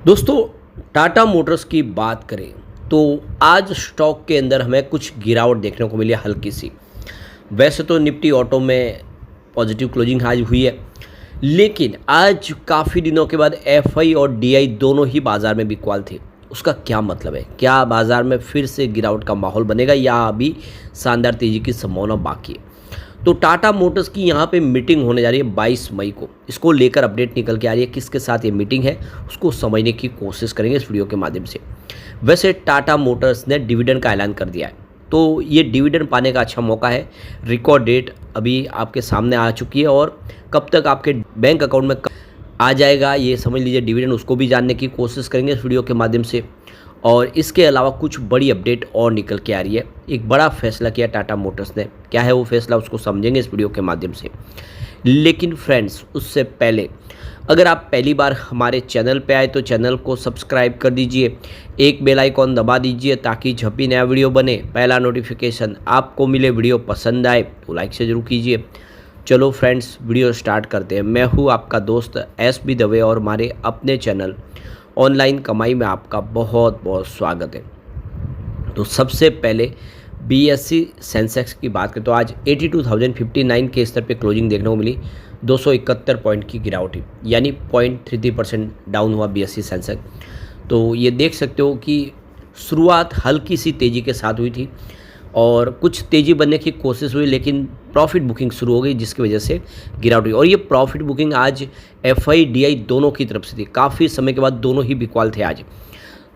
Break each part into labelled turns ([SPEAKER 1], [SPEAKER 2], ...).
[SPEAKER 1] दोस्तों, टाटा मोटर्स की बात करें तो आज स्टॉक के अंदर हमें कुछ गिरावट देखने को मिली है, हल्की सी। वैसे तो निफ्टी ऑटो में पॉजिटिव क्लोजिंग आज हुई है, लेकिन आज काफ़ी दिनों के बाद एफआई और डीआई दोनों ही बाज़ार में बिकवाल थे। उसका क्या मतलब है? क्या बाज़ार में फिर से गिरावट का माहौल बनेगा या अभी शानदार तेज़ी की संभावना बाकी है? तो टाटा मोटर्स की यहाँ पे मीटिंग होने जा रही है 22 मई को। इसको लेकर अपडेट निकल के आ रही है, किसके साथ ये मीटिंग है उसको समझने की कोशिश करेंगे इस वीडियो के माध्यम से। वैसे टाटा मोटर्स ने डिविडेंड का ऐलान कर दिया है, तो ये डिविडेंड पाने का अच्छा मौका है। रिकॉर्ड डेट अभी आपके सामने आ चुकी है और कब तक आपके बैंक अकाउंट में आ जाएगा ये समझ लीजिए डिविडेंड, उसको भी जानने की कोशिश करेंगे इस वीडियो के माध्यम से। और इसके अलावा कुछ बड़ी अपडेट और निकल के आ रही है। एक बड़ा फैसला किया टाटा मोटर्स ने, क्या है वो फैसला उसको समझेंगे इस वीडियो के माध्यम से। लेकिन फ्रेंड्स, उससे पहले अगर आप पहली बार हमारे चैनल पे आए तो चैनल को सब्सक्राइब कर दीजिए, एक बेल आइकॉन दबा दीजिए ताकि जब भी नया वीडियो बने पहला नोटिफिकेशन आपको मिले। वीडियो पसंद आए तो लाइक से जरूर कीजिए। चलो फ्रेंड्स, वीडियो स्टार्ट करते हैं। मैं हूँ आपका दोस्त एस.बी. दवे और हमारे अपने चैनल ऑनलाइन कमाई में आपका बहुत बहुत स्वागत है। तो सबसे पहले बीएससी सेंसेक्स की बात करें तो आज 82,059 के स्तर पे क्लोजिंग देखने को मिली। 271 पॉइंट की गिरावट हुई, यानी 0.33% डाउन हुआ बीएससी सेंसेक्स। तो ये देख सकते हो कि शुरुआत हल्की सी तेज़ी के साथ हुई थी और कुछ तेज़ी बनने की कोशिश हुई, लेकिन प्रॉफिट बुकिंग शुरू हो गई जिसकी वजह से गिरावट हुई। और ये प्रॉफिट बुकिंग आज एफआई डीआई दोनों की तरफ से थी। काफ़ी समय के बाद दोनों ही बिकवाल थे आज।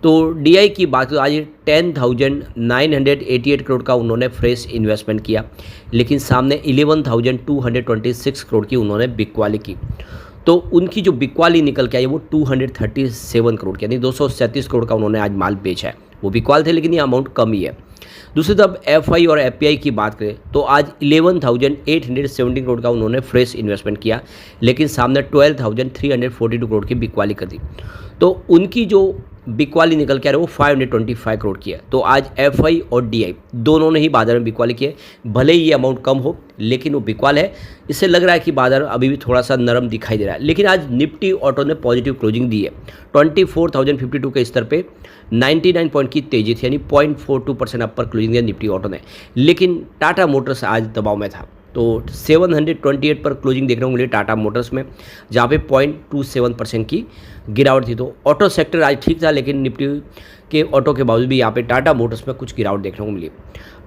[SPEAKER 1] तो डीआई की बात तो आज 10,988 करोड़ का उन्होंने फ्रेश इन्वेस्टमेंट किया, लेकिन सामने 11,226 करोड़ की उन्होंने बिकवाली की। तो उनकी जो बिकवाली निकल के आई वो 237 करोड़ की, यानी 237 करोड़ का उन्होंने आज माल बेचा है। वो बिकवाल थे लेकिन ये अमाउंट कम ही है। दूसरी तरफ एफआई और एफपीआई की बात करें तो आज 11,870 करोड़ का उन्होंने फ्रेश इन्वेस्टमेंट किया, लेकिन सामने 12,342 करोड़ की बिकवाली कर दी। तो उनकी जो बिकवाली निकल के आ रही है वो 525 करोड़ की है। तो आज एफआई और डीआई दोनों ने ही बाजार में बिकवाली की है। भले ही ये अमाउंट कम हो लेकिन वो बिकवाल है। इससे लग रहा है कि बाजार अभी भी थोड़ा सा नरम दिखाई दे रहा है। लेकिन आज निफ्टी ऑटो ने पॉजिटिव क्लोजिंग दी है। 24,052 के स्तर पे 99 पॉइंट की तेजी थी, यानी 0.42% अपर क्लोजिंग दिया निफ्टी ऑटो ने। लेकिन टाटा मोटर्स आज दबाव में था, तो 728 पर क्लोजिंग देखने को मिली टाटा मोटर्स में, जहाँ पे 0.27% की गिरावट थी। तो ऑटो सेक्टर आज ठीक था, लेकिन निफ्टी के ऑटो के बावजूद भी यहाँ पे टाटा मोटर्स में कुछ गिरावट देखने को मिली।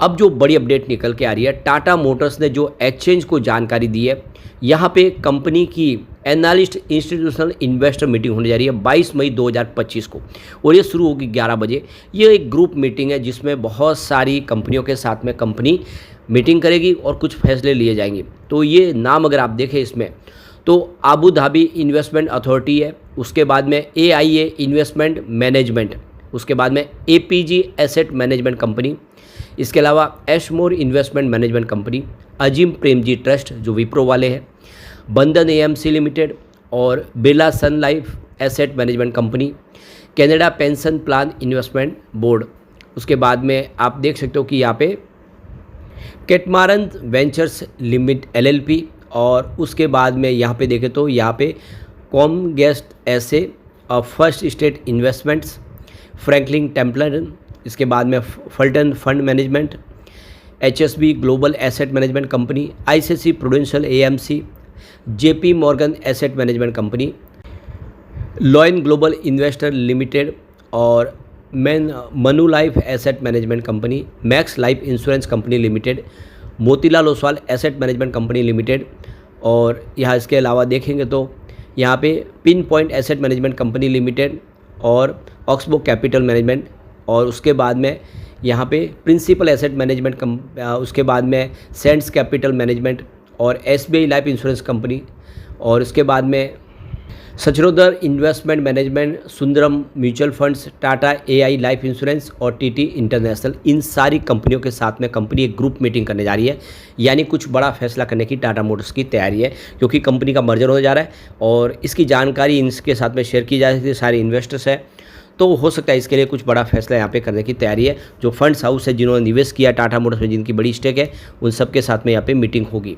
[SPEAKER 1] अब जो बड़ी अपडेट निकल के आ रही है, टाटा मोटर्स ने जो एक्सचेंज को जानकारी दी है, यहाँ पे कंपनी की एनालिस्ट इंस्टीट्यूशनल इन्वेस्टर मीटिंग होने जा रही है 22 मई 2025 को, और ये शुरू होगी 11 बजे। ये एक ग्रुप मीटिंग है जिसमें बहुत सारी कंपनियों के साथ में कंपनी मीटिंग करेगी और कुछ फैसले लिए जाएंगे। तो ये नाम अगर आप देखें इसमें तो आबू धाबी इन्वेस्टमेंट अथॉरिटी है, उसके बाद में एआईए इन्वेस्टमेंट मैनेजमेंट, उसके बाद में एपीजी एसेट मैनेजमेंट कंपनी, इसके अलावा Ashmore investment management company, Azim Premji trust जो विप्रो वाले हैं, बंधन एएमसी लिमिटेड और Birla sun life asset management company, Canada pension plan investment board. उसके बाद में आप देख सकते हो कि यहाँ पे कैटमारन वेंचर्स लिमिट एलएलपी, और उसके बाद में यहाँ पे देखें तो यहाँ पे कॉमगेस्ट ऐसे first state investments, Franklin Templeton, इसके बाद में Fullerton fund management, HSBC global asset management company, ICICI Prudential AMC, JP Morgan asset management company, Lion global investor limited और Manulife asset management company, Max Life insurance company limited, Motilal Oswal asset management company limited. और यहाँ इसके अलावा देखेंगे तो यहाँ पे Pinpoint asset management company limited और ऑक्सबो कैपिटल मैनेजमेंट, और उसके बाद में यहाँ पे प्रिंसिपल एसेट मैनेजमेंट उसके बाद में सेंट्स कैपिटल मैनेजमेंट और एसबीआई लाइफ इंश्योरेंस कंपनी, और उसके बाद में Schroder investment management, Sundaram mutual funds, Tata AI life insurance और टीटी इंटरनेशनल। इन सारी कंपनियों के साथ में कंपनी एक ग्रुप मीटिंग करने जा रही है, यानी कुछ बड़ा फैसला करने की टाटा मोटर्स की तैयारी है, क्योंकि कंपनी का मर्जर होने जा रहा है और इसकी जानकारी इनके साथ में शेयर की जा सकती है। सारे इन्वेस्टर्स हैं, तो हो सकता है इसके लिए कुछ बड़ा फैसला यहाँ पे करने की तैयारी है। जो फंड्स हाउस है जिन्होंने निवेश किया टाटा मोटर्स में, जिनकी बड़ी स्टेक है, उन सब के साथ में यहाँ पे मीटिंग होगी।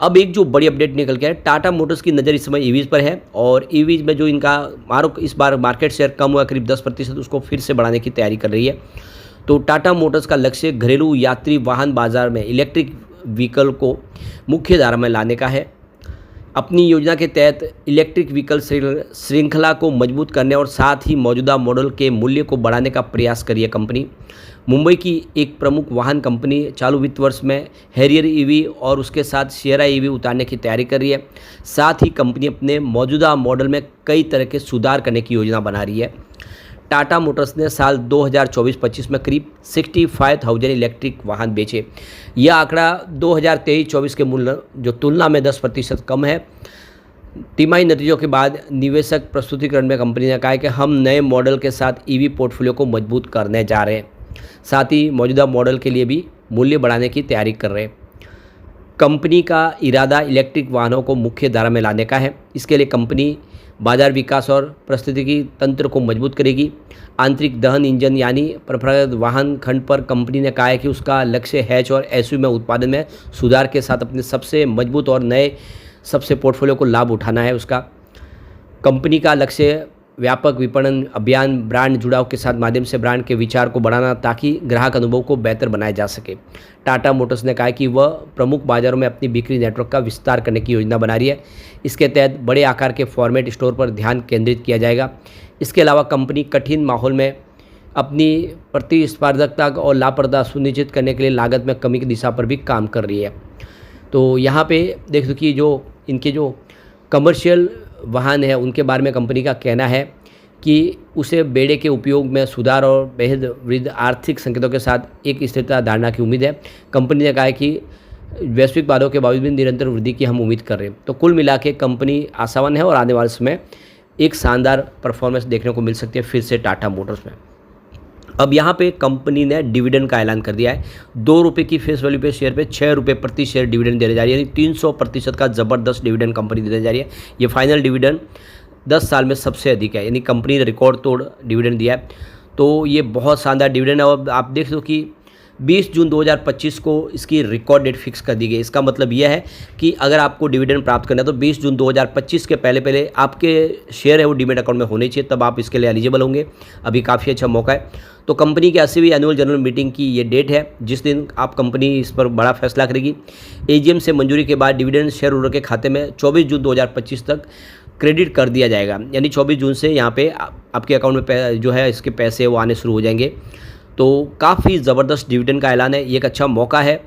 [SPEAKER 1] अब एक जो बड़ी अपडेट निकल के है, टाटा मोटर्स की नज़र इस समय ईवीज़ पर है और ईवीज़ में जो इनका इस बार मार्केट शेयर कम हुआ करीब 10%, उसको फिर से बढ़ाने की तैयारी कर रही है। तो टाटा मोटर्स का लक्ष्य घरेलू यात्री वाहन बाजार में इलेक्ट्रिक व्हीकल को मुख्य धारा में लाने का है। अपनी योजना के तहत इलेक्ट्रिक व्हीकल श्रृंखला को मजबूत करने और साथ ही मौजूदा मॉडल के मूल्य को बढ़ाने का प्रयास कर रही है कंपनी। मुंबई की एक प्रमुख वाहन कंपनी चालू वित्त वर्ष में हैरियर ईवी और उसके साथ सियरा ईवी उतारने की तैयारी कर रही है। साथ ही कंपनी अपने मौजूदा मॉडल में कई तरह के सुधार करने की योजना बना रही है। टाटा मोटर्स ने साल 2024-25 में करीब 65,000 इलेक्ट्रिक वाहन बेचे। यह आंकड़ा 2023-24 के मूल्य जो तुलना में 10% कम है। तिमाही नतीजों के बाद निवेशक प्रस्तुतिकरण में कंपनी ने कहा है कि हम नए मॉडल के साथ ईवी पोर्टफोलियो को मजबूत करने जा रहे हैं, साथ ही मौजूदा मॉडल के लिए भी मूल्य बढ़ाने की तैयारी कर रहे हैं। कंपनी का इरादा इलेक्ट्रिक वाहनों को मुख्य धारा में लाने का है। इसके लिए कंपनी बाजार विकास और पारिस्थितिकी तंत्र को मजबूत करेगी। आंतरिक दहन इंजन यानी परंपरागत वाहन खंड पर कंपनी ने कहा है कि उसका लक्ष्य हैच और एसयूवी में उत्पादन में सुधार के साथ अपने सबसे मजबूत और नए सबसे पोर्टफोलियो को लाभ उठाना है। उसका कंपनी का लक्ष्य व्यापक विपणन अभियान, ब्रांड जुड़ाव के साथ माध्यम से ब्रांड के विचार को बढ़ाना ताकि ग्राहक अनुभव को बेहतर बनाया जा सके। टाटा मोटर्स ने कहा कि वह प्रमुख बाजारों में अपनी बिक्री नेटवर्क का विस्तार करने की योजना बना रही है। इसके तहत बड़े आकार के फॉर्मेट स्टोर पर ध्यान केंद्रित किया जाएगा। इसके अलावा कंपनी कठिन माहौल में अपनी प्रतिस्पर्धकता और लाभप्रदता सुनिश्चित करने के लिए लागत में कमी की दिशा पर भी काम कर रही है। तो यहाँ पे देख दो कि जो इनके जो कमर्शियल वाहन है उनके बारे में कंपनी का कहना है कि उसे बेड़े के उपयोग में सुधार और बेहद वृद्ध आर्थिक संकेतों के साथ एक स्थिरता धारणा की उम्मीद है। कंपनी ने कहा है कि वैश्विक बाधाओं के बावजूद भी निरंतर वृद्धि की हम उम्मीद कर रहे हैं। तो कुल मिला के कंपनी आशावान है और आने वाले समय एक शानदार परफॉर्मेंस देखने को मिल सकती है फिर से टाटा मोटर्स में। अब यहाँ पे कंपनी ने डिविडेंड का ऐलान कर दिया है। 2 रुपये की फेस वैल्यू पे शेयर पे 6 रुपये प्रति शेयर डिविडेंड देने जा रही है, यानी 300% का ज़बरदस्त डिविडेंड कंपनी देने जा रही है। ये फाइनल डिविडेंड 10 साल में सबसे अधिक है, यानी कंपनी ने रिकॉर्ड तोड़ डिविडेंड दिया है। तो ये बहुत शानदार डिविडेंड है। और आप देख लो कि 20 जून 2025 को इसकी रिकॉर्ड डेट फिक्स कर दी गई। इसका मतलब यह है कि अगर आपको डिविडेंड प्राप्त करना है तो 20 जून 2025 के पहले आपके शेयर है वो डीमेट अकाउंट में होने चाहिए, तब आप इसके लिए एलिजिबल होंगे। अभी काफ़ी अच्छा मौका है। तो कंपनी की 80वीं एनुअल जनरल मीटिंग की ये डेट है जिस दिन आप कंपनी इस पर बड़ा फैसला करेगी। एजीएम से मंजूरी के बाद डिविडेंड शेयर होल्डर के खाते में 24 जून 2025 तक क्रेडिट कर दिया जाएगा, यानी 24 जून से यहाँ पे आपके अकाउंट में जो है इसके पैसे वो आने शुरू हो जाएंगे। तो काफ़ी ज़बरदस्त डिविडेंड का ऐलान है। ये एक अच्छा मौका है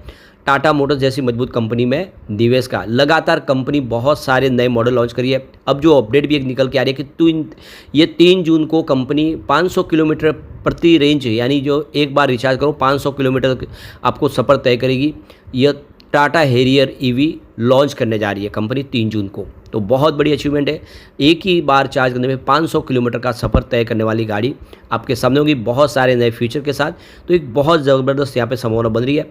[SPEAKER 1] टाटा मोटर्स जैसी मजबूत कंपनी में निवेश का। लगातार कंपनी बहुत सारे नए मॉडल लॉन्च करी है। अब जो अपडेट भी एक निकल के आ रही है कि ये 3 जून को कंपनी 500 किलोमीटर प्रति रेंज, यानी जो एक बार रिचार्ज करो 500 किलोमीटर आपको सफ़र तय करेगी। यह टाटा हैरियर ईवी लॉन्च करने जा रही है कंपनी 3 जून को। तो बहुत बड़ी अचीवमेंट है। एक ही बार चार्ज करने में 500 किलोमीटर का सफ़र तय करने वाली गाड़ी आपके सामने होगी बहुत सारे नए फीचर के साथ। तो एक बहुत ज़बरदस्त यहाँ पे संभावना बन रही है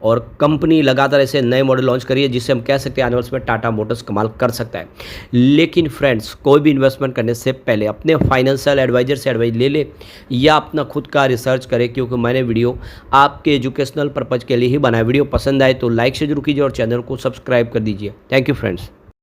[SPEAKER 1] और कंपनी लगातार ऐसे नए मॉडल लॉन्च करी है जिससे हम कह सकते हैं आने वाले समय टाटा मोटर्स कमाल कर सकता है। लेकिन फ्रेंड्स, कोई भी इन्वेस्टमेंट करने से पहले अपने फाइनेंशियल एडवाइजर से एडवाइस ले ले या अपना खुद का रिसर्च करें, क्योंकि मैंने वीडियो आपके एजुकेशनल पर्पज़ के लिए ही बनाया। वीडियो पसंद आए तो लाइक से जरूर कीजिए और चैनल को सब्सक्राइब कर दीजिए। Thank you friends.